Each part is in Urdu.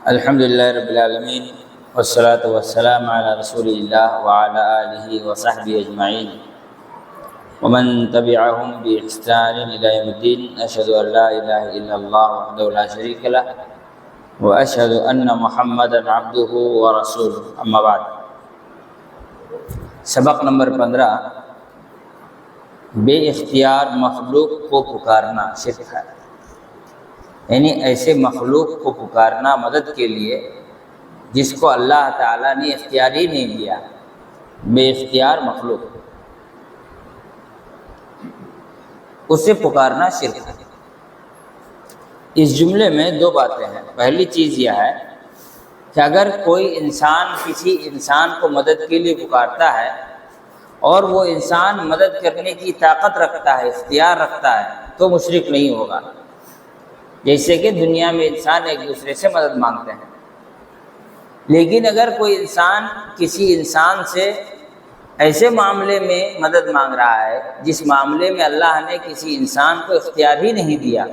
الحمدللہ رب العالمین والصلاة والسلام علی رسول اللہ وعلی آلہ وصحبہ اجمعین ومن تبعہم بإحسان الی یوم الدین۔ اشہد ان لا الہ الا اللہ وحدہ لا شریک لہ واشہد ان محمدا عبدہ ورسولہ، اما بعد۔ سبق نمبر 15، بے اختیار مخلوق کو پکارنا شرک ہے، یعنی ایسے مخلوق کو پکارنا مدد کے لیے جس کو اللہ تعالیٰ نے اختیار ہی نہیں دیا، بے اختیار مخلوق، اسے پکارنا شرک ہے۔ اس جملے میں دو باتیں ہیں۔ پہلی چیز یہ ہے کہ اگر کوئی انسان کسی انسان کو مدد کے لیے پکارتا ہے اور وہ انسان مدد کرنے کی طاقت رکھتا ہے، اختیار رکھتا ہے، تو مشرک نہیں ہوگا۔ جیسے کہ دنیا میں انسان ایک دوسرے سے مدد مانگتے ہیں، لیکن اگر کوئی انسان کسی انسان سے ایسے معاملے میں مدد مانگ رہا ہے جس معاملے میں اللہ نے کسی انسان کو اختیار ہی نہیں دیا،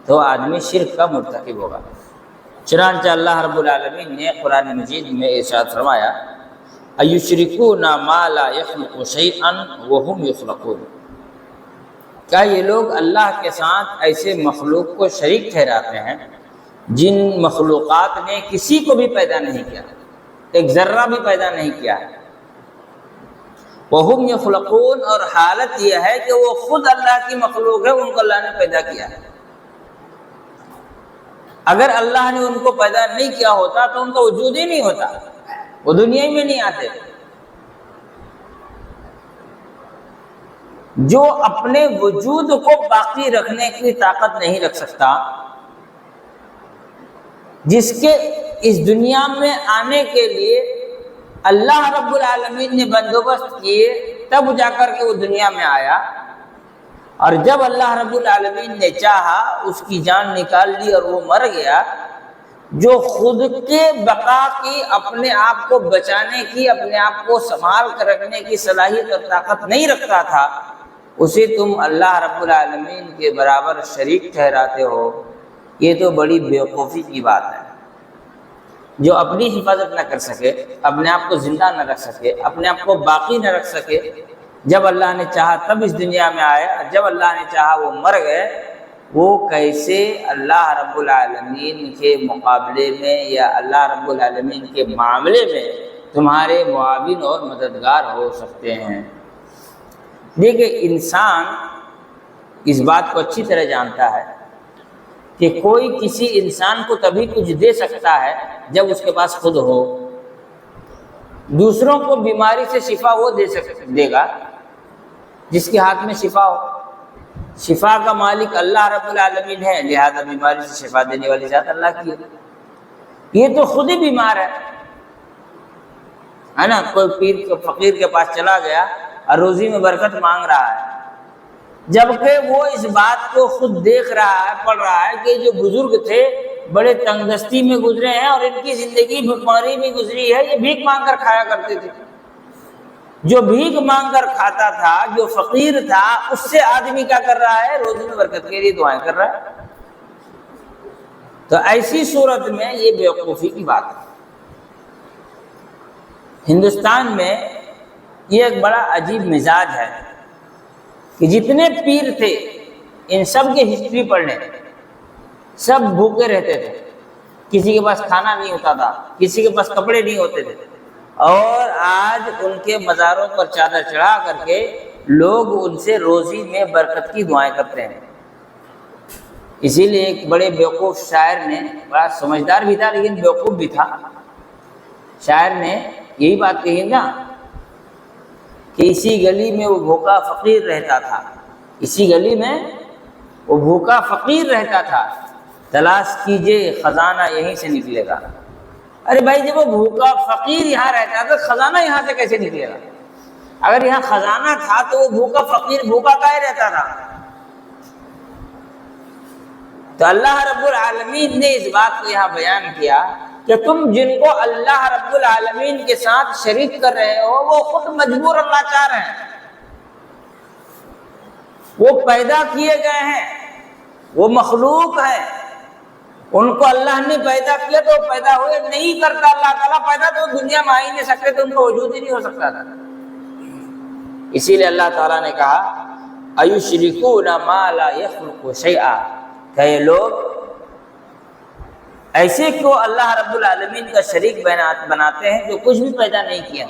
تو آدمی شرک کا مرتکب ہوگا۔ چنانچہ اللہ رب العالمین نے قرآن مجید میں ارشاد فرمایا، اَیُشْرِکُونَ مَا لَا يَخْلُقُ شَیْئًا وَهُمْ يُخْلَقُونَ۔ کیا یہ لوگ اللہ کے ساتھ ایسے مخلوق کو شریک ٹھہراتے ہیں جن مخلوقات نے کسی کو بھی پیدا نہیں کیا، ایک ذرہ بھی پیدا نہیں کیا ہے؟ وَهُمْ يَخْلَقُونَ، اور حالت یہ ہے کہ وہ خود اللہ کی مخلوق ہے، ان کو اللہ نے پیدا کیا ہے۔ اگر اللہ نے ان کو پیدا نہیں کیا ہوتا تو ان کا وجود ہی نہیں ہوتا، وہ دنیا میں نہیں آتے۔ جو اپنے وجود کو باقی رکھنے کی طاقت نہیں رکھ سکتا، جس کے اس دنیا میں آنے کے لیے اللہ رب العالمین نے بندوبست کیے تب جا کر کے وہ دنیا میں آیا، اور جب اللہ رب العالمین نے چاہا اس کی جان نکال لی اور وہ مر گیا، جو خود کے بقا کی، اپنے آپ کو بچانے کی، اپنے آپ کو سنبھال کر رکھنے کی صلاحیت اور طاقت نہیں رکھتا تھا، اسے تم اللہ رب العالمین کے برابر شریک ٹھہراتے ہو۔ یہ تو بڑی بیوقوفی کی بات ہے۔ جو اپنی حفاظت نہ کر سکے، اپنے آپ کو زندہ نہ رکھ سکے، اپنے آپ کو باقی نہ رکھ سکے، جب اللہ نے چاہا تب اس دنیا میں آئے، جب اللہ نے چاہا وہ مر گئے، وہ کیسے اللہ رب العالمین کے مقابلے میں یا اللہ رب العالمین کے معاملے میں تمہارے معاون اور مددگار ہو سکتے ہیں؟ دیکھیں، انسان اس بات کو اچھی طرح جانتا ہے کہ کوئی کسی انسان کو تبھی کچھ دے سکتا ہے جب اس کے پاس خود ہو۔ دوسروں کو بیماری سے شفا وہ دے گا جس کے ہاتھ میں شفا ہو۔ شفا کا مالک اللہ رب العالمین ہے، لہذا بیماری سے شفا دینے والی ذات اللہ کی ہے۔ یہ تو خود ہی بیمار ہے نا؟ کوئی پیر فقیر کے پاس چلا گیا اور روزی میں برکت مانگ رہا ہے، جبکہ وہ اس بات کو خود دیکھ رہا ہے، پڑھ رہا ہے کہ جو بزرگ تھے بڑے تنگ دستی میں گزرے ہیں اور ان کی زندگی بھکماری میں گزری ہے، یہ بھیک مانگ کر کھایا کرتے تھے۔ جو بھیک مانگ کر کھاتا تھا، جو فقیر تھا، اس سے آدمی کیا کر رہا ہے؟ روزی میں برکت کے لیے دعائیں کر رہا ہے۔ تو ایسی صورت میں یہ بیوقوفی کی بات ہے۔ ہندوستان میں یہ ایک بڑا عجیب مزاج ہے کہ جتنے پیر تھے ان سب کے ہسٹری پڑھ لیں، سب بھوکے رہتے تھے، کسی کے پاس کھانا نہیں ہوتا تھا، کسی کے پاس کپڑے نہیں ہوتے تھے، اور آج ان کے مزاروں پر چادر چڑھا کر کے لوگ ان سے روزی میں برکت کی دعائیں کرتے ہیں۔ اسی لیے ایک بڑے بیوقوف شاعر نے، بڑا سمجھدار بھی تھا لیکن بیوقوف بھی تھا، شاعر نے یہی بات کہی نا کہ اسی گلی میں وہ بھوکا فقیر رہتا تھا، اسی گلی میں وہ بھوکا فقیر رہتا تھا، تلاش کیجئے خزانہ یہیں سے نکلے گا۔ ارے بھائی، جب وہ بھوکا فقیر یہاں رہتا تو خزانہ یہاں سے کیسے نکلے گا؟ اگر یہاں خزانہ تھا تو وہ بھوکا فقیر بھوکا کائے رہتا تھا؟ تو اللہ رب العالمین نے اس بات کو یہاں بیان کیا کہ تم جن کو اللہ رب العالمین کے ساتھ شریک کر رہے ہو وہ خود مجبور اللہ چاہ رہے ہیں، وہ پیدا کیے گئے ہیں، وہ مخلوق ہیں، ان کو اللہ نے پیدا کیا تو پیدا ہوئے، نہیں کرتا اللہ تعالیٰ پیدا تو دنیا میں آ ہی نہیں سکتے، تو ان کا وجود ہی نہیں ہو سکتا تھا۔ اسی لیے اللہ تعالیٰ نے کہا اَيُشْرِكُونَ مَا لَا يَخْلُقُ شَيْئًا، کہ یہ لوگ ایسے کیوں اللہ رب العالمین کا شریک بناتے ہیں جو کچھ بھی پیدا نہیں کیا،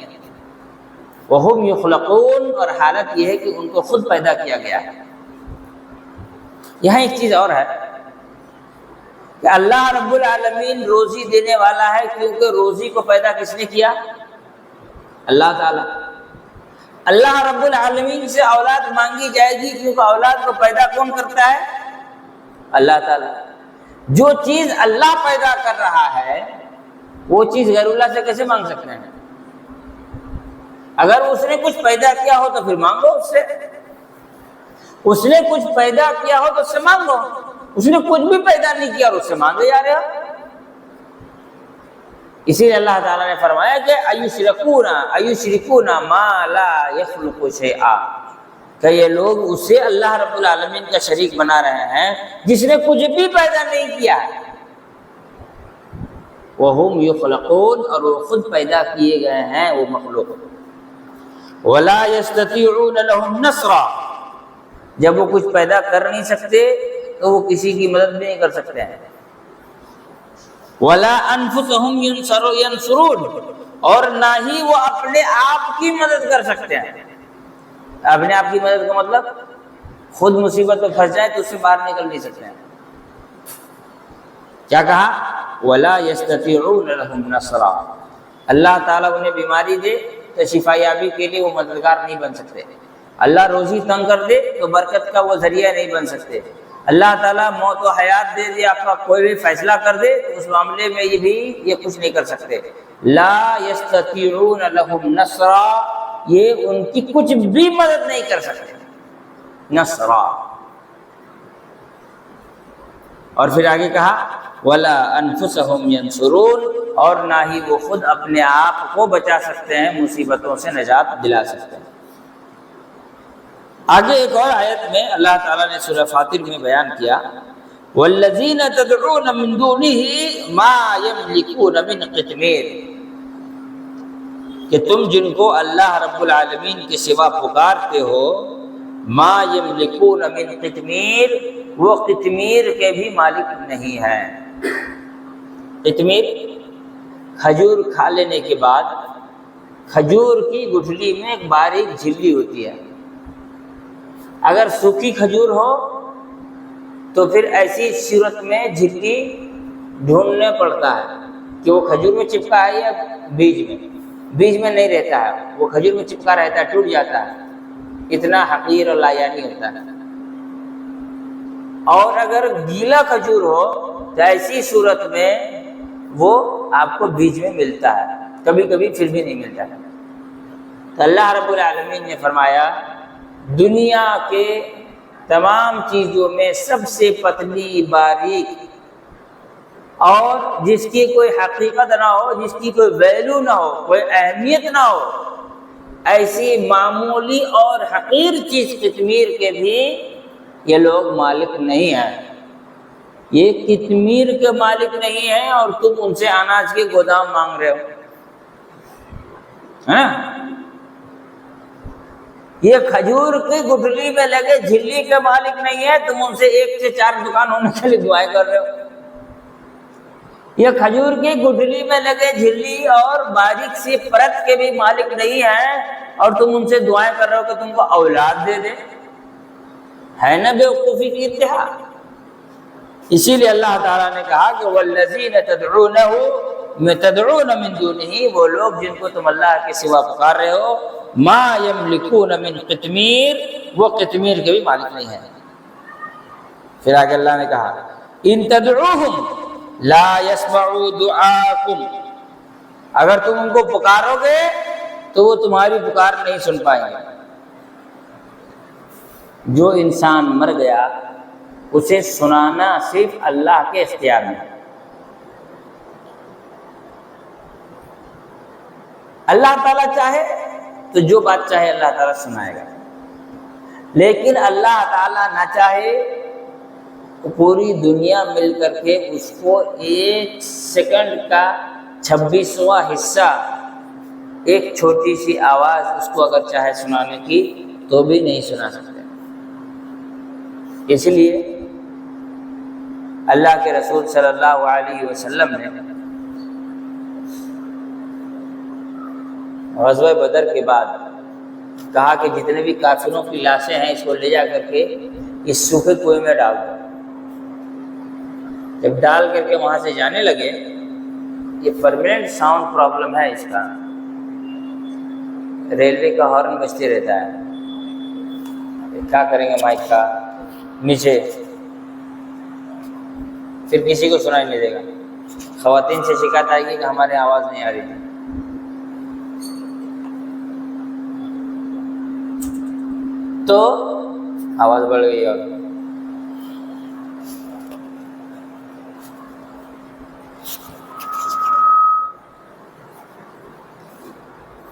وَهُمْ يُخْلَقُونَ، اور حالت یہ ہے کہ ان کو خود پیدا کیا گیا ہے۔ یہاں ایک چیز اور ہے کہ اللہ رب العالمین روزی دینے والا ہے، کیونکہ روزی کو پیدا کس نے کیا؟ اللہ تعالیٰ۔ اللہ رب العالمین سے اولاد مانگی جائے گی، کیونکہ اولاد کو پیدا کون کرتا ہے؟ اللہ تعالیٰ۔ جو چیز اللہ پیدا کر رہا ہے وہ چیز غیر اللہ سے کیسے مانگ سکتے ہیں؟ اگر اس نے کچھ پیدا کیا ہو تو پھر مانگو اس سے، اس نے کچھ پیدا کیا ہو تو اس سے مانگو، اس نے کچھ بھی پیدا نہیں کیا اور اس سے مانگے جا رہے ہو۔ اسی لیے اللہ تعالیٰ نے فرمایا کہ اَيُشْرِكُونَ مَا لَا يَخْلُقُ شَيْئًا، کہ یہ لوگ اسے اللہ رب العالمین کا شریک بنا رہے ہیں جس نے کچھ بھی پیدا نہیں کیا ہے۔ وَهُمْ يُخْلَقُونَ، اور وہ خود پیدا کیے گئے ہیں وہ مخلوق۔ وَلَا يَسْتَطِيعُونَ لَهُمْ نَصْرًا، جب وہ کچھ پیدا کر نہیں سکتے تو وہ کسی کی مدد بھی نہیں کر سکتے ہیں۔ وَلَا أَنفُسَهُمْ يَنصُرُونَ، اور نہ ہی وہ اپنے آپ کی مدد کر سکتے ہیں۔ اپنے آپ کی مدد کا مطلب خود مصیبت میں پھنس جائے تو اس سے باہر نکل نہیں سکتے ہیں۔ کیا کہا؟ وَلَا يَسْتَطِيعُونَ لَهُمْ نَصْرًا، اللہ تعالیٰ انہیں بیماری دے تو شفا یابی کے لیے وہ مددگار نہیں بن سکتے، اللہ روزی تنگ کر دے تو برکت کا وہ ذریعہ نہیں بن سکتے، اللہ تعالیٰ موت و حیات دے دے، آپ کا کوئی بھی فیصلہ کر دے تو اس معاملے میں یہ کچھ نہیں کر سکتے۔ لا یستطیعون لہم نصرا، یہ ان کی کچھ بھی مدد نہیں کر سکتے، نصرا۔ اور پھر آگے کہا ولا انفسہم ینصرون، اور نہ ہی وہ خود اپنے آپ کو بچا سکتے ہیں، مصیبتوں سے نجات دلا سکتے ہیں۔ آگے ایک اور آیت میں اللہ تعالیٰ نے سورہ فاطر میں بیان کیا والذین تدعون من دونہ ما یملکون من قطمیر، کہ تم جن کو اللہ رب العالمین کے سوا پکارتے ہو، ما یملکون من قطمیر، وہ قطمیر کے بھی مالک نہیں ہیں۔ قطمیر کھجور کھا لینے کے بعد کھجور کی گٹھلی میں ایک باریک جھلی ہوتی ہے، اگر سوکھی کھجور ہو تو پھر ایسی صورت میں جھلی ڈھونڈنا پڑتا ہے کہ وہ کھجور میں چپکا ہے یا بیج میں نہیں رہتا ہے، وہ کھجور میں چپکا رہتا ہے، ٹوٹ جاتا ہے، اتنا حقیر اور لایانی ہوتا ہے۔ اور اگر گیلا کھجور ہو تو ایسی صورت میں وہ آپ کو بیج میں ملتا ہے، کبھی کبھی پھر بھی نہیں ملتا ہے۔ تو اللہ رب العالمین نے فرمایا دنیا کے تمام چیزوں میں سب سے پتلی، باریک اور جس کی کوئی حقیقت نہ ہو، جس کی کوئی ویلیو نہ ہو، کوئی اہمیت نہ ہو، ایسی معمولی اور حقیر چیز قطمیر کے بھی یہ لوگ مالک نہیں ہیں۔ یہ قطمیر کے مالک نہیں ہیں اور تم ان سے اناج کے گودام مانگ رہے ہو، ہاں؟ یہ کھجور کی گٹھلی میں لگے جھلی کے مالک نہیں ہے، تم ان سے 1 سے 4 دکان ہونے کے لیے دعائیں کر رہے ہو۔ یہ کھجور کی گٹھلی میں لگے جھلی اور باریک سی پرت کے بھی مالک نہیں ہیں اور تم ان سے دعائیں کر رہے ہو کہ تم کو اولاد دے دے، ہے نا بیوقوفی کی انتہا۔ اسی لیے اللہ تعالیٰ نے کہا کہ والذین تدعون من دونہ، وہ لوگ جن کو تم اللہ کے سوا پکار رہے ہو، ما یملکون من قطمیر، وہ قطمیر کے بھی مالک نہیں ہیں۔ پھر آگے اللہ نے کہا ان تدعوہم لا یسمعوا دعاکم، اگر تم ان کو پکارو گے تو وہ تمہاری پکار نہیں سن پائیں گے۔ جو انسان مر گیا اسے سنانا صرف اللہ کے اختیار میں ہے۔ اللہ تعالیٰ چاہے تو جو بات چاہے اللہ تعالیٰ سنائے گا، لیکن اللہ تعالیٰ نہ چاہے پوری دنیا مل کر کے اس کو 1 سیکنڈ کا 26واں حصہ ایک چھوٹی سی آواز اس کو اگر چاہے سنانے کی تو بھی نہیں سنا سکتے۔ اس لیے اللہ کے رسول صلی اللہ علیہ وسلم نے غزوہ بدر کے بعد کہا کہ جتنے بھی کافروں کی لاشیں ہیں اس کو لے جا کر کے اس سوکھے کنویں میں ڈال دو۔ جب ڈال کر کے وہاں سے جانے لگے، یہ پرماننٹ ساؤنڈ پرابلم ہے اس کا، ریلوے کا ہارن بجتے رہتا ہے، کیا کریں گے مائک کا نیچے، پھر کسی کو سنائی نہیں دے گا۔ خواتین سے شکایت آئے گی کہ ہمارے آواز نہیں آ رہی تھی۔ تو آواز بڑھ گئی اور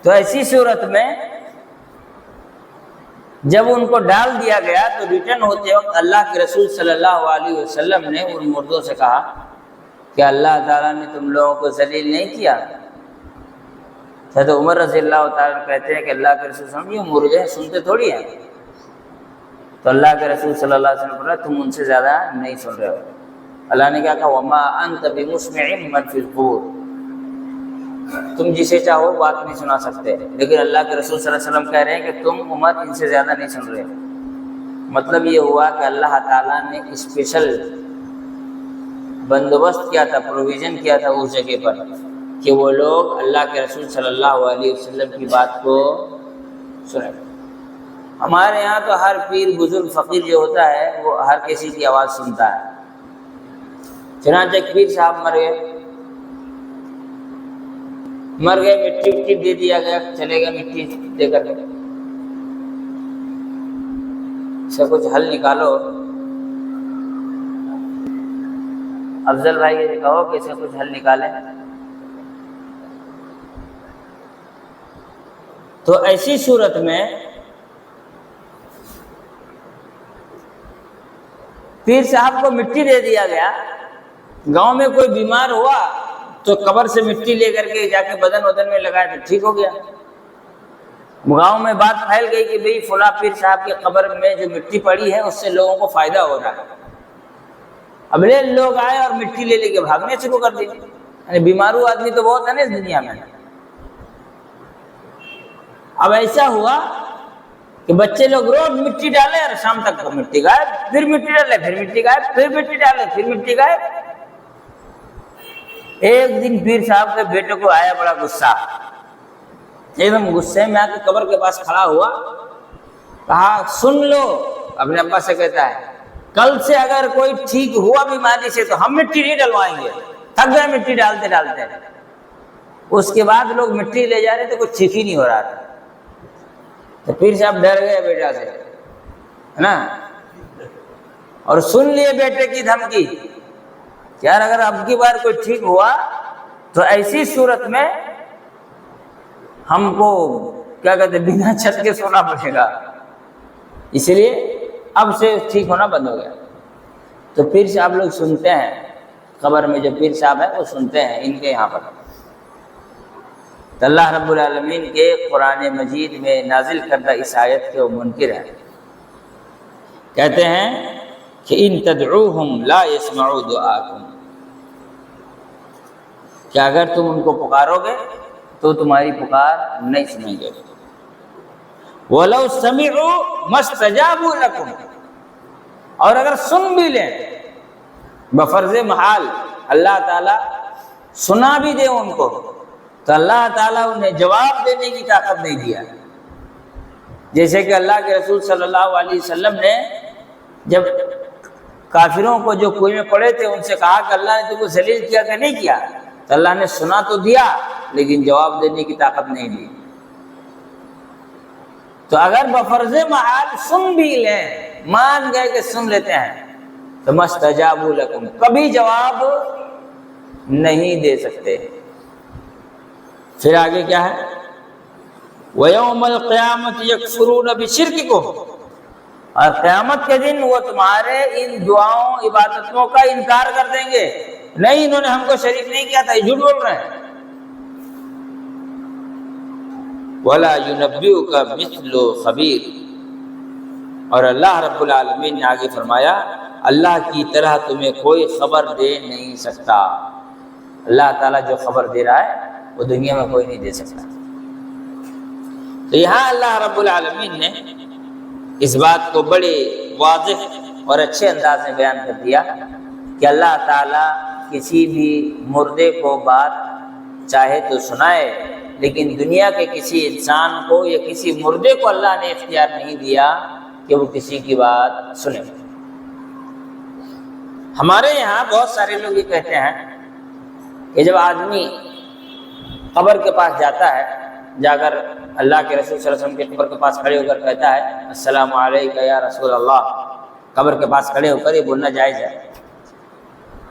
تو ایسی صورت میں جب ان کو ڈال دیا گیا تو ریٹرن ہوتے وقت اللہ کے رسول صلی اللہ علیہ وسلم نے ان مردوں سے کہا کہ اللہ تعالیٰ نے تم لوگوں کو ذلیل نہیں کیا۔ حضرت عمر رضی اللہ تعالیٰ کہتے ہیں کہ اللہ کے رسول صلی اللہ علیہ وسلم یہ مردے ہیں، سنتے تھوڑی ہیں۔ تو اللہ کے رسول صلی اللہ علیہ وسلم نے فرمایا تم ان سے زیادہ نہیں سن رہے ہو۔ اللہ نے کیا کہا وما انت بمسمع من فی القبور، تم جسے چاہو بات نہیں سنا سکتے، لیکن اللہ کے رسول صلی اللہ علیہ وسلم کہہ رہے ہیں کہ تم عمر ان سے زیادہ نہیں سن رہے ہو۔ مطلب یہ ہوا کہ اللہ تعالیٰ نے اسپیشل بندوبست کیا تھا، پروویژن کیا تھا اس جگہ پر کہ وہ لوگ اللہ کے رسول صلی اللہ علیہ وسلم کی بات کو سنیں۔ ہمارے یہاں تو ہر پیر بزرگ فقیر جو ہوتا ہے وہ ہر کسی کی آواز سنتا ہے۔ چنانچہ ایک پیر صاحب مر گئے، مٹی دے دیا گیا، چلے گئے مٹی دے کر کے، اس کا کچھ حل نکالو۔ افضل بھائی یہ کہو کہ اس کا کچھ حل نکالیں۔ تو ایسی صورت میں پیر صاحب کو مٹی دے دیا گیا، گاؤں میں کوئی بیمار ہوا تو قبر سے مٹی لے کر کے جا کے بدن میں لگایا تو ٹھیک ہو گیا۔ گاؤں میں بات پھیل گئی کہ بھئی فلاں پیر صاحب کی قبر میں جو مٹی پڑی ہے اس سے لوگوں کو فائدہ ہو رہا ہے۔ اگلے لوگ آئے اور مٹی لے کے بھاگنے شروع کر دی۔ یعنی بیمارو آدمی تو بہت ہے نا اس دنیا میں۔ اب ایسا ہوا کہ بچے لوگ روز مٹی ڈالے اور شام تک مٹی غائب، پھر مٹی ڈالے پھر مٹی غائب، پھر مٹی ڈالے پھر مٹی غائب۔ ایک دن پیر صاحب کے بیٹے کو آیا بڑا غصہ، ایک دم غصے میں آ کے قبر کے پاس کھڑا ہوا، کہا سن لو، اپنے ابا سے کہتا ہے کل سے اگر کوئی ٹھیک ہوا بیماری سے تو ہم مٹی نہیں ڈلوائیں گے۔ تھک گئے مٹی ڈالتے ڈالتے۔ اس کے بعد لوگ مٹی لے جا رہے تھے، کچھ ٹھیک ہی نہیں ہو رہا تھا۔ تو پیر صاحب ڈر گئے بیٹا سے، ہے نا، اور سن لیے بیٹے کی دھمکی کہ یار اگر اب کی بار کوئی ٹھیک ہوا تو ایسی صورت میں ہم کو کیا کہتے ہیں بنا چھت کے سونا پڑے گا۔ اس لیے اب سے ٹھیک ہونا بند ہو گیا۔ تو پیر صاحب لوگ سنتے ہیں، قبر میں جو پیر صاحب ہیں وہ سنتے ہیں ان کے یہاں پر۔ تو اللہ رب العالمین کے قرآن مجید میں نازل کردہ اس آیت کے وہ منکر ہیں، کہتے ہیں کہ ان تدعوہم لا يسمعوا دعاءکم، کہ اگر تم ان کو پکارو گے تو تمہاری پکار نہیں سنیں گے۔ وَلَوْ سَمِعُوا مَا اسْتَجَابُوا لَكُمْ، اور اگر سن بھی لیں بفرض محال اللہ تعالیٰ سنا بھی دے ان کو تو اللہ تعالیٰ انہیں جواب دینے کی طاقت نہیں دیا۔ جیسے کہ اللہ کے رسول صلی اللہ علیہ وسلم نے جب کافروں کو جو کنویں میں پڑے تھے ان سے کہا کہ اللہ نے تم کو ذلیل کیا کہ نہیں کیا، تو اللہ نے سنا تو دیا لیکن جواب دینے کی طاقت نہیں دی۔ تو اگر بفرض محال سن بھی لیں، مان گئے کہ سن لیتے ہیں، تو مستجابوا لکم، کبھی جواب نہیں دے سکتے۔ پھر آگے کیا ہے؟ وَيَوْمَ الْقِيَامَةِ يَكْفُرُونَ بِشِرْكِكُمْ، اور قیامت کے دن وہ تمہارے ان دعاؤں عبادتوں کا انکار کر دیں گے، نہیں انہوں نے ہم کو شریک نہیں کیا تھا، یہ جھوٹ بول رہے ہیں۔ وَلَا يُنَبِّئُكَ مِثْلُ خَبِيرٍ، اور اللہ رب العالمین نے آگے فرمایا اللہ کی طرح تمہیں کوئی خبر دے نہیں سکتا۔ اللہ تعالیٰ جو خبر دے رہا ہے وہ دنیا میں کوئی نہیں دے سکتا۔ تو یہاں اللہ رب العالمین نے اس بات کو بڑے واضح اور اچھے انداز میں بیان کر دیا کہ اللہ تعالیٰ کسی بھی مردے کو بات چاہے تو سنائے، لیکن دنیا کے کسی انسان کو یا کسی مردے کو اللہ نے اختیار نہیں دیا کہ وہ کسی کی بات سنے۔ ہمارے یہاں بہت سارے لوگ یہ کہتے ہیں کہ جب آدمی قبر کے پاس جاتا ہے، جا کر اللہ کے رسول صلی اللہ علیہ وسلم کے قبر کے پاس کھڑے ہو کر کہتا ہے السلام علیکم یا رسول اللہ، قبر کے پاس کھڑے ہو کر یہ بولنا جائز ہے،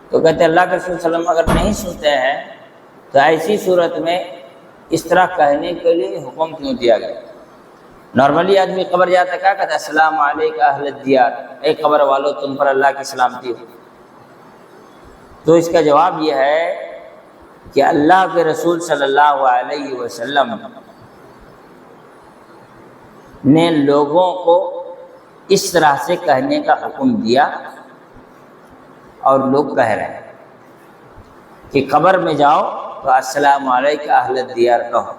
تو کہتے ہیں اللہ کے رسول صلی اللہ علیہ وسلم اگر نہیں سنتے ہیں تو ایسی صورت میں اس طرح کہنے کے لیے حکم کیوں دیا گیا؟ نارملی آدمی قبر جاتا ہے کیا کہتا ہے السلام علیکم اہل الدیار، اے قبر والو تم پر اللہ کی سلامتی ہو۔ تو اس کا جواب یہ ہے کہ اللہ کے رسول صلی اللہ علیہ وسلم نے لوگوں کو اس طرح سے کہنے کا حکم دیا، اور لوگ کہہ رہے ہیں کہ قبر میں جاؤ تو السلام علیکم اہل الدیار کہو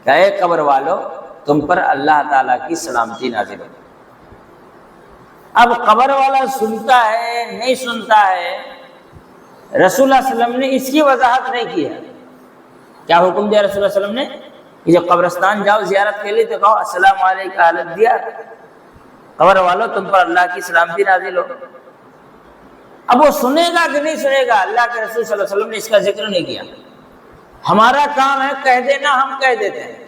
کہ اے قبر والو تم پر اللہ تعالیٰ کی سلامتی نازل ہو۔ اب قبر والا سنتا ہے نہیں سنتا ہے، رسول اللہ علیہ وسلم نے اس کی وضاحت نہیں کی ہے۔ کیا حکم دیا رسول اللہ علیہ وسلم نے کہ جب قبرستان جاؤ زیارت کے لیے تو کہو السلام علیکم اہل الدیار، قبر والو تم پر اللہ کی سلامتی نازل ہو۔ اب وہ سنے گا کہ نہیں سنے گا، اللہ کے رسول صلی اللہ علیہ وسلم نے اس کا ذکر نہیں کیا۔ ہمارا کام ہے کہہ دینا، ہم کہہ دیتے ہیں۔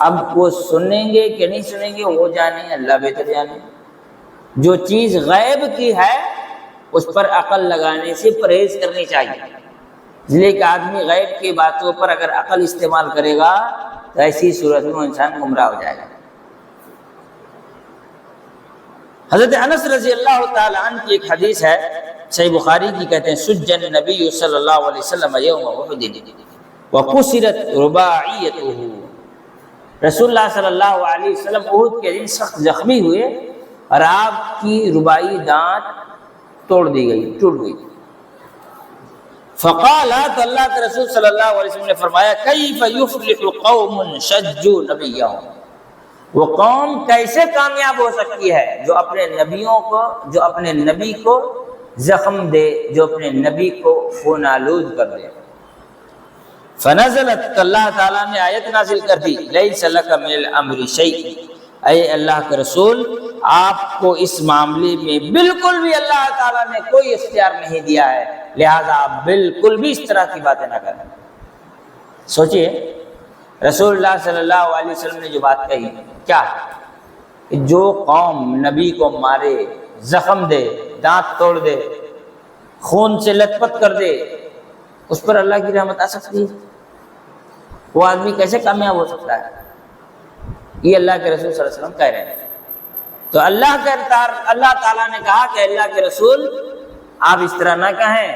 اب وہ سنیں گے کہ نہیں سنیں گے وہ جانے، اللہ بہتر جانے۔ جو چیز غیب کی ہے اس پر عقل لگانے سے پرہیز کرنی چاہیے، اس لیے کہ آدمی غیب کی باتوں پر اگر عقل استعمال کرے گا تو ایسی صورت میں انسان گمراہ ہو جائے گا۔ حضرت انس رضی اللہ تعالی عنہ کی ایک حدیث ہے صحیح بخاری کی، کہتے ہیں سجن نبی صلی اللہ علیہ وسلم یوم احد وکسرت رباعیتہ، رسول اللہ صلی اللہ علیہ وسلم احد کے دن سخت زخمی ہوئے اور آپ کی رباعی دانت توڑ دی گئی، ٹوٹ گئی۔ فقال، تو اللہ کے رسول صلی اللہ علیہ وسلم نے فرمایا کیف یفلح قوم شجوا نبیہم، وہ قوم کیسے کامیاب ہو سکتی ہے جو اپنے نبیوں کو، جو اپنے نبی کو زخم دے، جو اپنے نبی کو خون آلود کر دے۔ فنزلت، تو اللہ تعالیٰ نے آیت نازل کر دی لیس لک من الامر شیء، اے اللہ کے رسول آپ کو اس معاملے میں بالکل بھی اللہ تعالیٰ نے کوئی اختیار نہیں دیا ہے، لہذا آپ بالکل بھی اس طرح کی باتیں نہ کریں۔ سوچئے رسول اللہ صلی اللہ علیہ وسلم نے جو بات کہی کیا، کہ جو قوم نبی کو مارے، زخم دے، دانت توڑ دے، خون سے لت پت کر دے، اس پر اللہ کی رحمت آ سکتی ہے؟ وہ آدمی کیسے کامیاب ہو سکتا ہے؟ یہ اللہ کے رسول صلی اللہ علیہ وسلم کہہ رہے ہیں۔ تو اللہ تعالیٰ نے کہا کہ اللہ کے رسول آپ اس طرح نہ کہیں،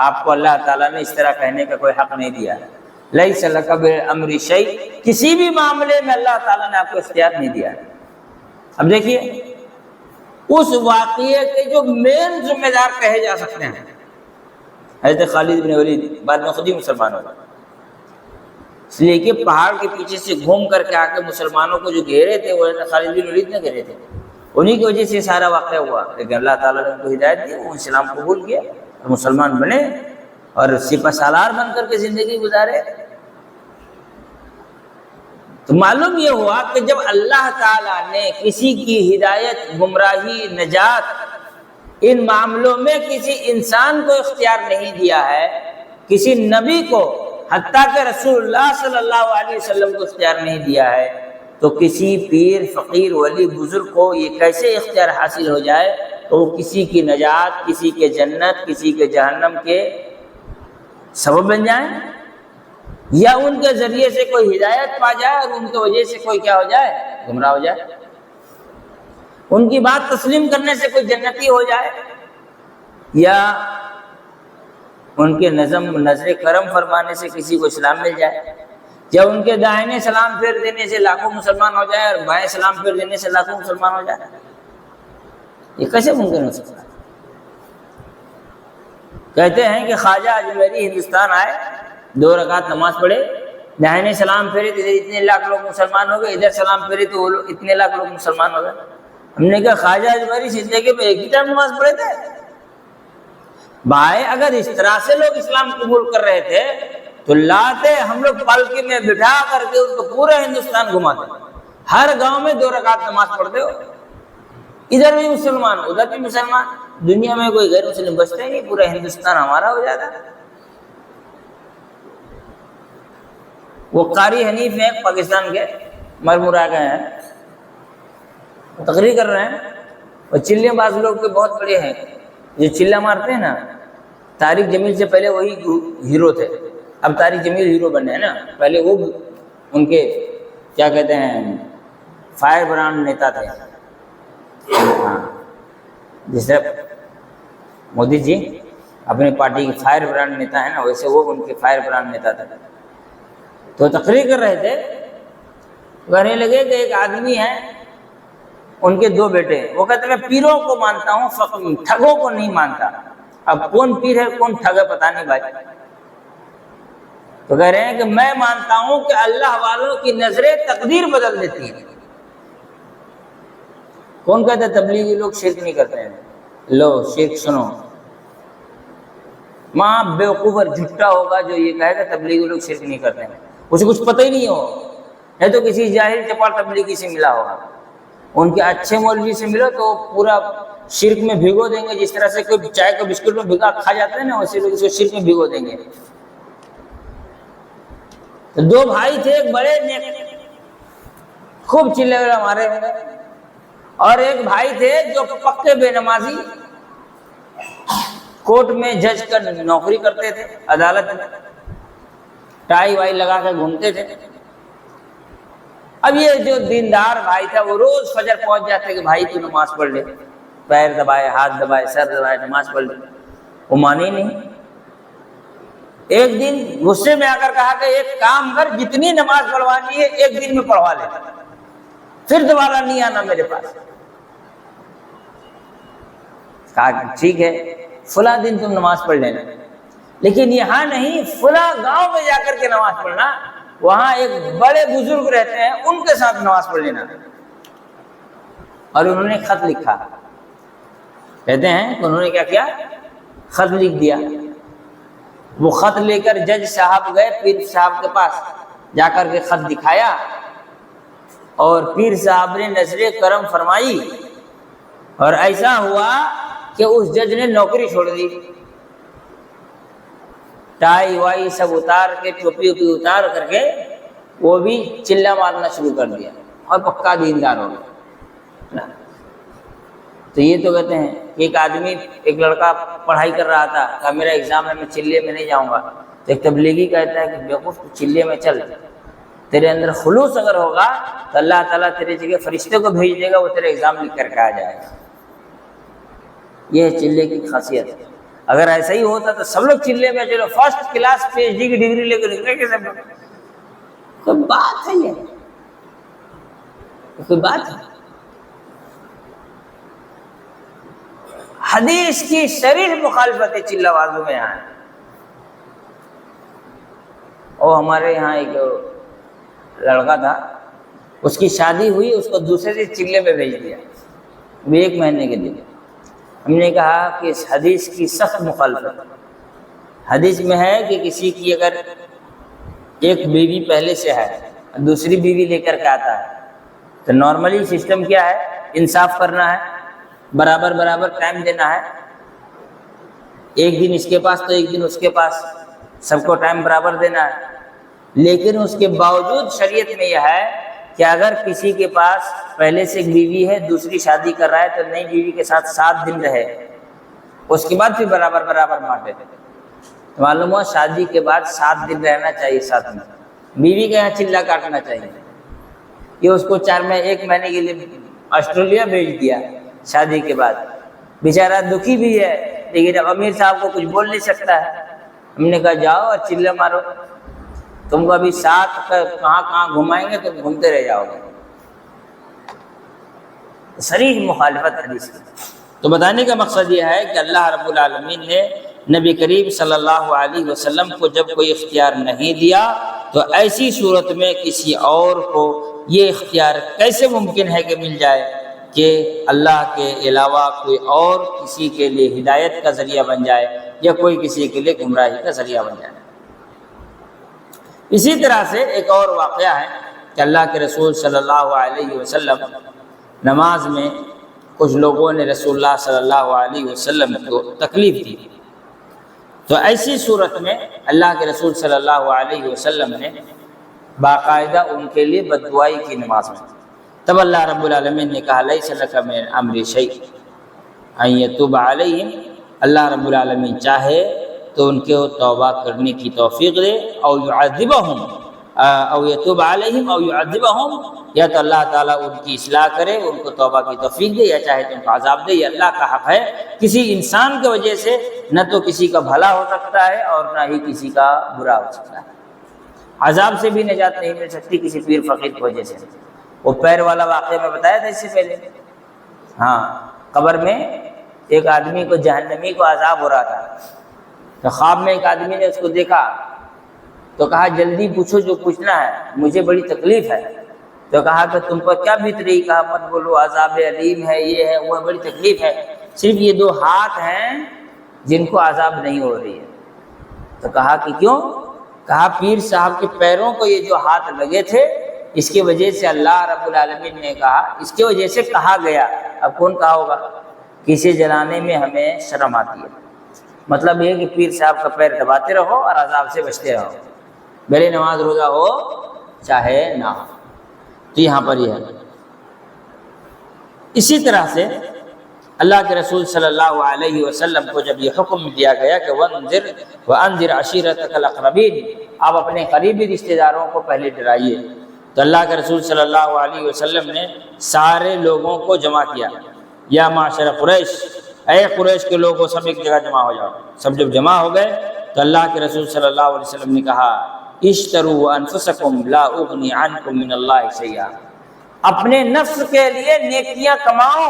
آپ کو اللہ تعالیٰ نے اس طرح کہنے کا کوئی حق نہیں دیا ہے۔ لیس لک من الامر شیء، کسی بھی معاملے میں اللہ تعالیٰ نے آپ کو اختیار نہیں دیا ہے۔ اب دیکھیے اس واقعے کے جو مین ذمہ دار کہے جا سکتے ہیں، حضرت خالد بن ولید بعد میں خود ہی مسلمان ہو گئے، اس لیے کہ پہاڑ کے پیچھے سے گھوم کر کے آ کے مسلمانوں کو جو گھیرے تھے وہ حضرت خالد بن ولید نے گھیرے تھے، انہی کی وجہ سے سارا واقعہ ہوا۔ لیکن اللہ تعالیٰ نے ان کو ہدایت دی، وہ اسلام قبول کیا اور مسلمان بنے اور سپہ سالار بن کر کے زندگی گزارے۔ تو معلوم یہ ہوا کہ جب اللہ تعالیٰ نے کسی کی ہدایت، گمراہی، نجات ان معاملوں میں کسی انسان کو اختیار نہیں دیا ہے، کسی نبی کو حتیٰ کہ رسول اللہ صلی اللہ علیہ وسلم کو اختیار نہیں دیا ہے، تو کسی پیر، فقیر، ولی، بزرگ کو یہ کیسے اختیار حاصل ہو جائے تو وہ کسی کی نجات، کسی کے جنت، کسی کے جہنم کے سبب بن جائیں، یا ان کے ذریعے سے کوئی ہدایت پا جائے اور ان کی وجہ سے کوئی کیا ہو جائے، گمراہ ہو جائے۔ ان کی بات تسلیم کرنے سے کوئی جنتی ہو جائے، یا ان کے نظر کرم فرمانے سے کسی کو اسلام مل جائے، یا ان کے دائنے سلام پھیر دینے سے لاکھوں مسلمان ہو جائے اور بائیں سلام پھیر دینے سے لاکھوں مسلمان ہو جائے؟ یہ کیسے ممکن ہو سکتا ہے؟ کہتے ہیں کہ خواجہ اجمیری ہندوستان آئے، 2 رکعت نماز پڑھے، دائنے سلام پھیرے تو ادھر اتنے لاکھ لوگ مسلمان ہو گئے، ادھر سلام پھیرے تو وہ اتنے لاکھ لوگ مسلمان ہو گئے۔ ہم نے کہا خواجہ اجمیری زندگی میں ایک ہی ٹائم نماز پڑھے تھے؟ بھائی اگر اس طرح سے لوگ اسلام قبول کر رہے تھے تو لاتے ہم لوگ پالکی میں بٹھا کر کے ان کو پورا ہندوستان گھماتے، ہر گاؤں میں 2 رکعت نماز پڑھتے ہو، ادھر بھی مسلمان ادھر بھی مسلمان، دنیا میں کوئی غیر مسلم بچتے ہی نہیں، پورا ہندوستان ہمارا ہو جاتا۔ وہ قاری حنیف ہیں پاکستان کے، مرمورا گئے ہیں، تقریر کر رہے ہیں، اور چلے باز لوگ کے بہت بڑے ہیں، جو چلہ مارتے ہیں نا، طارق جمیل سے پہلے وہی ہیرو تھے، اب طارق جمیل ہیرو بنے ہیں نا، پہلے وہ ان کے کیا کہتے ہیں فائر برانڈ نیتا تھے۔ ہاں، جس طرح مودی جی اپنی پارٹی کے فائر برانڈ نیتا ہے نا، ویسے وہ ان کے فائر برانڈ نیتا تھے۔ تو تقریر کر رہے تھے، کہنے لگے کہ ایک آدمی ہے، ان کے 2 بیٹے ہیں، وہ کہتے ہیں میں پیروں کو مانتا ہوں، ٹھگوں کو نہیں مانتا۔ اب کون پیر ہے کون ٹھگ ہے پتہ نہیں بھائی۔ تو کہہ رہے ہیں کہ میں مانتا ہوں کہ اللہ والوں کی نظریں تقدیر بدل دیتی ہیں۔ کون کہتا ہے تبلیغی لوگ شرک نہیں کرتے ہیں؟ لو شرک سنو، ماں بیوقوف اور جھٹا ہوگا جو یہ کہے گا تبلیغی لوگ شرک نہیں کرتے ہیں، اسے کچھ پتہ ہی نہیں ہو، ہے تو کسی جاہل چپاڑ تبلیغی سے ملا ہوگا۔ ان کے اچھے مولوی سے ملو تو پورا شرک میں بھگو دیں گے، جس طرح سے کوئی چائے کو بسکٹ میں بھگا کھا جاتا ہے نا، ویسے لوگ اس کو شرک میں بھگو دیں گے۔ تو 2 بھائی تھے، ایک بڑے نیک خوب چلے والے مارے ہوں گے، اور ایک بھائی تھے جو پکے بے نمازی، کورٹ میں جج کا نوکری کرتے تھے، عدالت میں ٹائی وائی لگا کے گھومتے تھے۔ اب یہ جو دیندار بھائی تھا وہ روز فجر پہنچ جاتے کہ بھائی تو نماز پڑھ لے، پیر دبائے، ہاتھ دبائے، سر دبائے، نماز پڑھ لے، وہ مانے نہیں۔ ایک دن غصے میں آ کر کہا کہ ایک کام کر، جتنی نماز پڑھوانی ہے ایک دن میں پڑھوا لے، پھر دوبارہ نہیں آنا میرے پاس۔ کہا ٹھیک ہے، فلاں دن تم نماز پڑھ لینا، لیکن یہاں نہیں، فلاں گاؤں میں جا کر کے نماز پڑھنا، وہاں ایک بڑے بزرگ رہتے ہیں ان کے ساتھ نماز پڑھ لینا۔ اور انہوں نے خط لکھا، کہتے ہیں کہ انہوں نے کیا کیا، خط لکھ دیا۔ وہ خط لے کر جج صاحب گئے پیر صاحب کے پاس، جا کر کے خط دکھایا، اور پیر صاحب نے نظر کرم فرمائی، اور ایسا ہوا کہ اس جج نے نوکری چھوڑ دی، ٹائی وائی سب اتار کے، ٹوپی وپی اتار کر کے وہ بھی چلہ مارنا شروع کر دیا، اور پکا دیندار ہو گیا۔ تو یہ تو کہتے ہیں کہ ایک آدمی، ایک لڑکا پڑھائی کر رہا تھا، کہا میرا ایگزام ہے میں چلے میں نہیں جاؤں گا، تو ایک تبلیغی کہتا ہے کہ بیوقوف تو چلے میں چل، تیرے اندر خلوص اگر ہوگا تو اللہ تعالیٰ تیرے جگہ فرشتے کو بھیج دے گا، وہ تیرے ایگزام لکھ کر کے آ جائے گا۔ یہ ہے چلے کی خاصیت۔ اگر ایسا ہی ہوتا تو سب لوگ چلے میں چلو، فرسٹ کلاس PhD کی ڈگری لے کے نکلے گے سب لوگ۔ کوئی بات ہے، یہ کوئی بات ہے؟ حدیث کی شریح مخالفت چلہ بازوں میں یہاں ہے۔ اور ہمارے یہاں ایک لڑکا تھا، اس کی شادی ہوئی، اس کو دوسرے سے چلے میں بھیج دیا 1 مہینے کے لیے۔ ہم نے کہا کہ اس حدیث کی سخت مخالفت، حدیث میں ہے کہ کسی کی اگر ایک بیوی پہلے سے ہے، دوسری بیوی لے کر کے آتا ہے، تو نارملی سسٹم کیا ہے، انصاف کرنا ہے، برابر برابر ٹائم دینا ہے، ایک دن اس کے پاس تو ایک دن اس کے پاس، سب کو ٹائم برابر دینا ہے۔ لیکن اس کے باوجود شریعت میں یہ ہے کہ اگر کسی کے پاس پہلے سے ایک بیوی ہے، دوسری شادی کر رہا ہے، تو نئی بیوی کے ساتھ 7 دن رہے، اس کے بعد پھر برابر برابر بانٹے۔ معلوم ہوا شادی کے بعد 7 دن رہنا چاہیے ساتھ میں، بیوی کے یہاں چلہ کاٹنا چاہیے، یہ اس کو 1 مہینے کے لیے آسٹریلیا بھیج دیا شادی کے بعد. بیچارہ دکھی بھی ہے لیکن اب امیر صاحب کو کچھ بول نہیں سکتا ہے. ہم نے کہا جاؤ اور چلے مارو، تم کو ابھی ساتھ کہاں کہاں گھمائیں گے، تم گھومتے رہ جاؤ گے. صریح مخالفت حدیث کی. تو بتانے کا مقصد یہ ہے کہ اللہ رب العالمین نے نبی کریم صلی اللہ علیہ وسلم کو جب کوئی اختیار نہیں دیا تو ایسی صورت میں کسی اور کو یہ اختیار کیسے ممکن ہے کہ مل جائے کہ اللہ کے علاوہ کوئی اور کسی کے لیے ہدایت کا ذریعہ بن جائے یا کوئی کسی کے لیے گمراہی کا ذریعہ بن جائے. اسی طرح سے ایک اور واقعہ ہے کہ اللہ کے رسول صلی اللہ علیہ وسلم نماز میں کچھ لوگوں نے رسول اللہ صلی اللہ علیہ وسلم کو تکلیف دی، تو ایسی صورت میں اللہ کے رسول صلی اللہ علیہ وسلم نے باقاعدہ ان کے لیے بد دعائی کی نماز میں. تب اللہ رب العالمین نے کہا لیس لک من امر شیء ان یتوب علیہم، اللہ رب العالمین چاہے تو ان کو توبہ کرنے کی توفیق دے، او یعذبہم او یتوب علیہم او یعذبہم، یا تو اللہ تعالیٰ ان کی اصلاح کرے، ان کو توبہ کی توفیق دے، یا چاہے تو ان کو عذاب دے. یہ اللہ کا حق ہے. کسی انسان کی وجہ سے نہ تو کسی کا بھلا ہو سکتا ہے اور نہ ہی کسی کا برا ہو سکتا ہے. عذاب سے بھی نجات نہیں مل سکتی کسی پیر فقیر کی وجہ سے. وہ پیر والا واقعہ میں بتایا تھا اس سے پہلے. ہاں، قبر میں ایک آدمی کو، جہنمی کو عذاب ہو رہا تھا، تو خواب میں ایک آدمی نے اس کو دیکھا تو کہا جلدی پوچھو جو پوچھنا ہے، مجھے بڑی تکلیف ہے. تو کہا کہ تم پر کیا بیت رہی؟ کہا مت بولو، عذاب علیم ہے، یہ ہے وہ ہے، بڑی تکلیف ہے. صرف یہ 2 ہاتھ ہیں جن کو عذاب نہیں ہو رہی ہے. تو کہا کہ کیوں؟ کہا پیر صاحب کے پیروں کو یہ جو ہاتھ لگے تھے اس کی وجہ سے اللہ رب العالمین نے کہا، اس کی وجہ سے کہا گیا. اب کون کہا ہوگا؟ کسی جلانے میں ہمیں شرم آتی ہے. مطلب یہ کہ پیر صاحب کا پیر دباتے رہو اور عذاب سے بچتے رہو، بھلے نماز روزہ ہو چاہے نہ ہو. تو یہاں پر یہ ہے. اسی طرح سے اللہ کے رسول صلی اللہ علیہ وسلم کو جب یہ حکم دیا گیا کہ وَأَنذِرْ عَشِيرَتَكَ الْأَقْرَبِينَ، آپ اپنے قریبی رشتہ داروں کو پہلے ڈرائیے، تو اللہ کے رسول صلی اللہ علیہ وسلم نے سارے لوگوں کو جمع کیا. یا معاشر قریش، اے قریش کے لوگوں سب ایک جگہ جمع ہو جاؤ. سب جب جمع ہو گئے تو اللہ کے رسول صلی اللہ علیہ وسلم نے کہا اشتروا انفسکم لا اغنی عنکم من اللہ شیئا، اپنے نفس کے لیے نیکیاں کماؤ،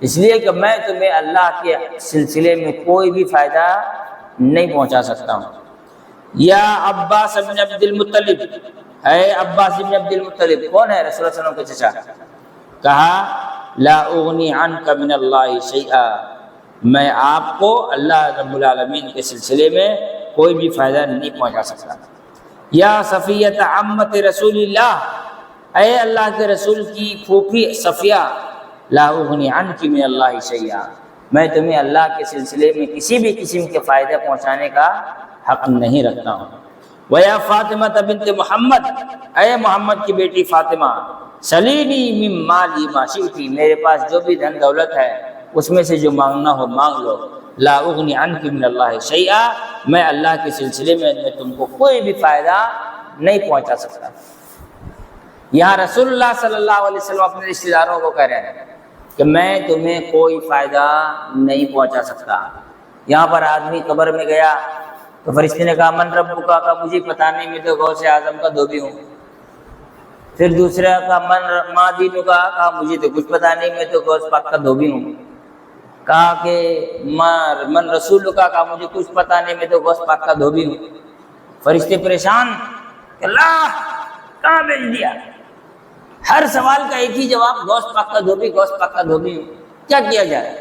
اس لیے کہ میں تمہیں اللہ کے سلسلے میں کوئی بھی فائدہ نہیں پہنچا سکتا ہوں. یا عباس بن عبد المطلب، اے عباس بن عبد المطلب، کون ہے؟ رسول اللہ صلی اللہ علیہ وسلم کے چچا. کہا لا اغنی عنک من اللہ شیئا، میں آپ کو اللہ رب العالمین کے سلسلے میں کوئی بھی فائدہ نہیں پہنچا سکتا. یا صفیۃ عمت رسول اللہ، اے اللہ کے رسول کی پھوپھی صفیہ، لا اغنی عنک من اللہ شیئا، میں تمہیں اللہ کے سلسلے میں کسی بھی قسم کے فائدے پہنچانے کا حق نہیں رکھتا ہوں. ویا فاطمہ بنت محمد، اے محمد کی بیٹی فاطمہ، سلینی من مالی ما شئتی، میرے پاس جو بھی دھن دولت ہے اس میں سے جو مانگنا ہو مانگ لو. لا اغنی عنک من اللہ شیئا، میں اللہ کے سلسلے میں تم کو کوئی بھی فائدہ نہیں پہنچا سکتا. یہاں رسول اللہ صلی اللہ علیہ وسلم اپنے رشتہ داروں کو کہہ رہے ہیں کہ میں تمہیں کوئی فائدہ نہیں پہنچا سکتا. یہاں پر آدمی قبر میں گیا تو فرشتے نے کہا من ربک کا مجھے پتہ نہیں، میں تو غوث اعظم کا دھوبی ہوں. پھر دوسرا کا من ما دینک کا، کہا مجھے تو کچھ پتہ نہیں، میں تو غوث پاک کا دھوبی ہوں. کہا کہ من رسول کا، کہا مجھے کچھ پتہ نہیں، میں تو غوث پاک کا دھوبی ہوں. فرشتے پریشان کہ اللہ کہاں بھیج دیا؟ ہر سوال کا ایک ہی جواب، غوث پاک کا دھوبی، غوث پاک کا دھوبی ہوں، کیا کیا جائے؟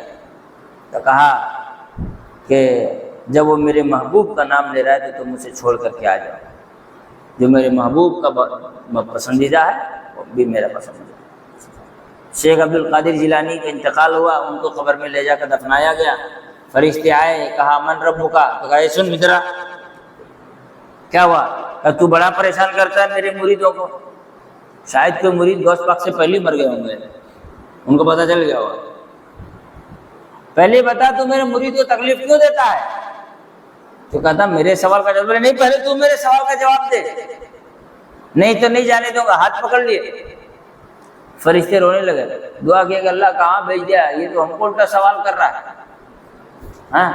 تو کہا کہ جب وہ میرے محبوب کا نام لے رہا ہے تو تم اسے چھوڑ کر کے آ جاؤ. جو میرے محبوب کا پسندیدہ ہے وہ بھی میرا پسندیدہ. شیخ عبد القادر جیلانی کا انتقال ہوا، ان کو قبر میں لے جا کر دفنایا گیا. فرشتے آئے، کہا من ربک کا، تو کہا سن مدرا کیا ہوا؟ کہ تو بڑا پریشان کرتا ہے میرے مریدوں کو. شاید کوئی مرید غوث پاک سے پہلے مر گئے ہوں گے، ان کو پتہ چل گیا ہوگا. پہلے بتا تو میرے مرید کو تکلیف کیوں دیتا ہے؟ تو کہتا میرے سوال کا جواب نہیں، پہلے تو میرے سوال کا جواب دے، نہیں تو نہیں جانے دوں گا. ہاتھ پکڑ لیے. فرشتے رونے لگے، دعا کیا کہ اللہ کہاں بھیج دیا، یہ تو ہم کو الٹا سوال کر رہا ہے، ہاں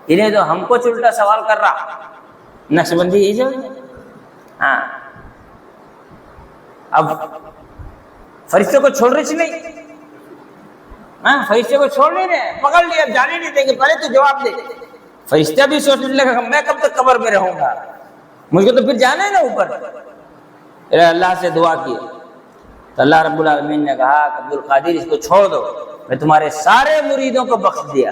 انہیں تو ہم کو الٹا سوال کر رہا۔ نقش بندی یہی سمجھ، ہاں اب فرشتے کو چھوڑ رہی نہیں، ہاں فرشتے کو چھوڑ نہیں رہے، پکڑ لیا، جانے نہیں دیں گے، پہلے تو جواب دے۔ فرشتہ بھی سوچنے لگا میں کب تک قبر میں رہوں گا، مجھ کو تو پھر جانا ہے نا اوپر۔ پھر اللہ سے دعا کی تو اللہ رب العالمین نے کہا کہ عبد القادر اس کو چھوڑ دو، میں تمہارے سارے مریدوں کو بخش دیا،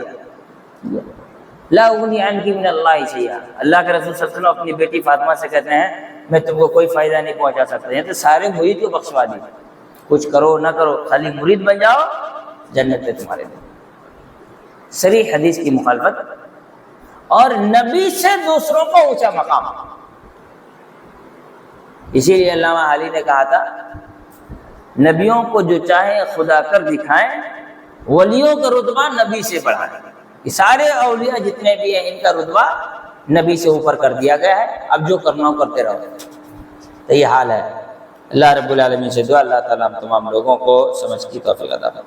لا اغنی عنک من اللہ شیئا۔ اللہ کے رسول صلی اللہ علیہ وسلم اپنی بیٹی فاطمہ سے کہتے ہیں میں تم کو کوئی فائدہ نہیں پہنچا سکتا، یہ تو سارے مرید کو بخشوا دی، کچھ کرو نہ کرو خالی مرید بن جاؤ، جنت ہے تمہارے لیے۔ صریح حدیث کی مخالفت اور نبی سے دوسروں کو اونچا مقام، اسی لیے علامہ حالی نے کہا تھا نبیوں کو جو چاہے خدا کر دکھائیں، ولیوں کا رتبہ نبی سے بڑھائیں۔ یہ سارے اولیاء جتنے بھی ہیں ان کا رتبہ نبی سے اوپر کر دیا گیا ہے، اب جو کرنا ہو کرتے رہو، تو یہ حال ہے۔ اللہ رب العالمین سے دعا اللہ تعالیٰ ہم تمام لوگوں کو سمجھ کی توفیق عطا فرمائے۔